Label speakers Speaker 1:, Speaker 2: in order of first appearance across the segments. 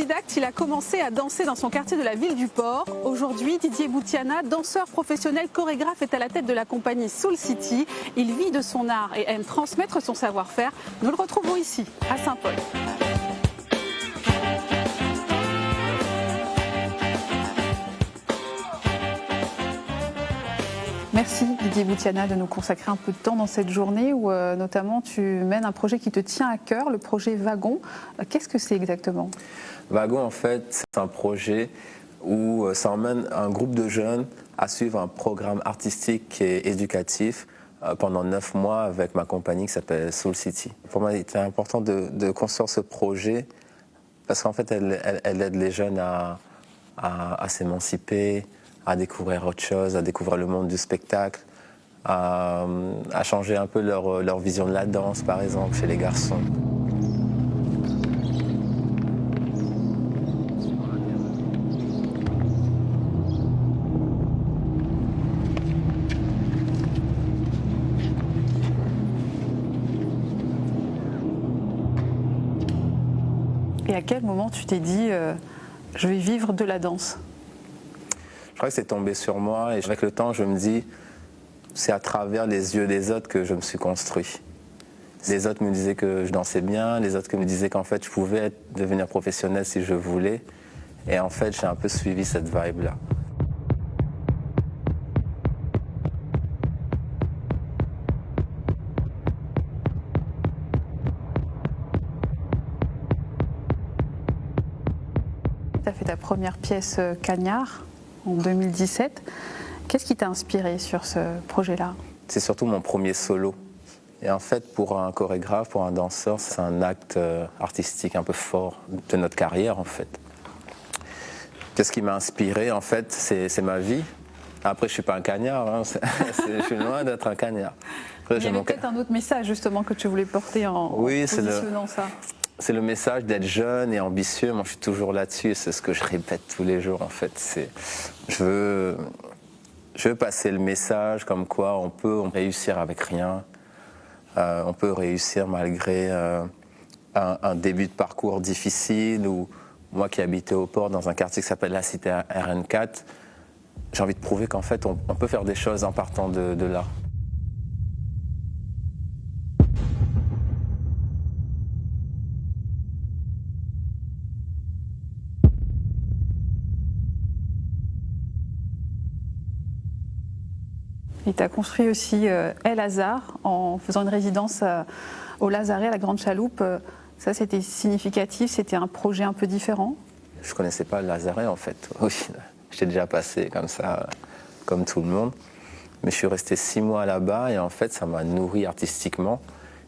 Speaker 1: Autodidacte, il a commencé à danser dans son quartier de la ville du Port. Aujourd'hui, Didier Boutiana, danseur professionnel, chorégraphe, est à la tête de la compagnie Soul City. Il vit de son art et aime transmettre son savoir-faire. Nous le retrouvons ici, à Saint-Paul. Merci Didier Boutiana de nous consacrer un peu de temps dans cette journée où notamment tu mènes un projet qui te tient à cœur, le projet Wagon. Qu'est-ce que c'est exactement ?
Speaker 2: Wagon, en fait, c'est un projet où ça emmène un groupe de jeunes à suivre un programme artistique et éducatif pendant 9 mois avec ma compagnie qui s'appelle Soul City. Pour moi, il était important de construire ce projet parce qu'en fait, elle aide les jeunes à s'émanciper, à découvrir autre chose, à découvrir le monde du spectacle, à changer un peu leur vision de la danse, par exemple, chez les garçons.
Speaker 1: Et à quel moment tu t'es dit je vais vivre de la danse ?
Speaker 2: Je crois que c'est tombé sur moi et avec le temps, je me dis, c'est à travers les yeux des autres que je me suis construit. Les autres me disaient que je dansais bien, les autres me disaient qu'en fait, je pouvais devenir professionnel si je voulais. Et en fait, j'ai un peu suivi cette vibe-là.
Speaker 1: Tu as fait ta première pièce Cagnard en 2017. Qu'est-ce qui t'a inspiré sur ce projet-là ?
Speaker 2: C'est surtout mon premier solo. Et en fait, pour un chorégraphe, pour un danseur, c'est un acte artistique un peu fort de notre carrière, en fait. Qu'est-ce qui m'a inspiré, en fait, c'est ma vie. Après, je ne suis pas un cagnard, hein. Je suis loin d'être un cagnard. Après,
Speaker 1: il y avait peut-être un autre message, justement, que tu voulais porter en positionnant ça.
Speaker 2: C'est le message d'être jeune et ambitieux. Moi, je suis toujours là-dessus et c'est ce que je répète tous les jours, en fait. Je veux passer le message comme quoi on peut réussir avec rien. On peut réussir malgré un début de parcours difficile. Ou moi qui habitais au Port, dans un quartier qui s'appelle la Cité RN4, j'ai envie de prouver qu'en fait, on peut faire des choses en partant de là.
Speaker 1: Et tu as construit aussi El Hazard en faisant une résidence au Lazaret, à la Grande Chaloupe. Ça, c'était significatif, c'était un projet un peu différent ?
Speaker 2: Je ne connaissais pas le Lazaret, en fait. Oui, j'étais déjà passé comme ça, comme tout le monde. Mais je suis resté 6 mois là-bas et en fait, ça m'a nourri artistiquement.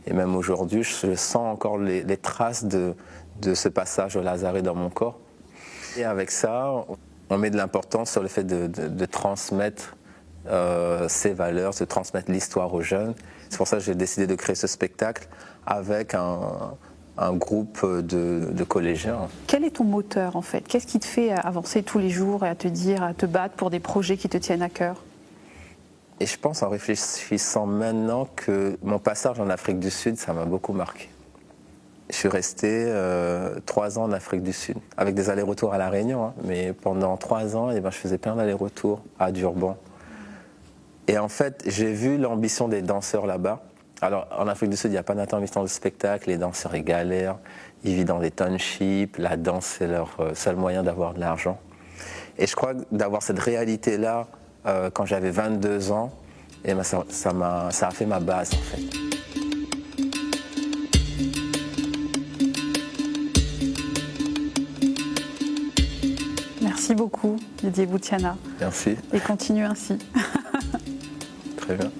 Speaker 2: Et même aujourd'hui, je sens encore les traces de ce passage au Lazaret dans mon corps. Et avec ça, on met de l'importance sur le fait de transmettre ces valeurs, de transmettre l'histoire aux jeunes. C'est pour ça que j'ai décidé de créer ce spectacle avec un groupe de collégiens.
Speaker 1: Quel est ton moteur en fait ? Qu'est-ce qui te fait avancer tous les jours et à te battre pour des projets qui te tiennent à cœur ?
Speaker 2: Et je pense en réfléchissant maintenant que mon passage en Afrique du Sud, ça m'a beaucoup marqué. Je suis resté 3 ans en Afrique du Sud, avec des allers-retours à La Réunion, hein, mais pendant 3 ans, je faisais plein d'allers-retours à Durban. Et en fait, j'ai vu l'ambition des danseurs là-bas. Alors, en Afrique du Sud, il n'y a pas d'intermittent de spectacle, les danseurs, ils galèrent, ils vivent dans des townships, la danse, c'est leur seul moyen d'avoir de l'argent. Et je crois que d'avoir cette réalité-là, quand j'avais 22 ans, et ben ça a fait ma base, en fait.
Speaker 1: Merci beaucoup, Didier Boutiana.
Speaker 2: Merci.
Speaker 1: Et continue ainsi.
Speaker 2: Très bien.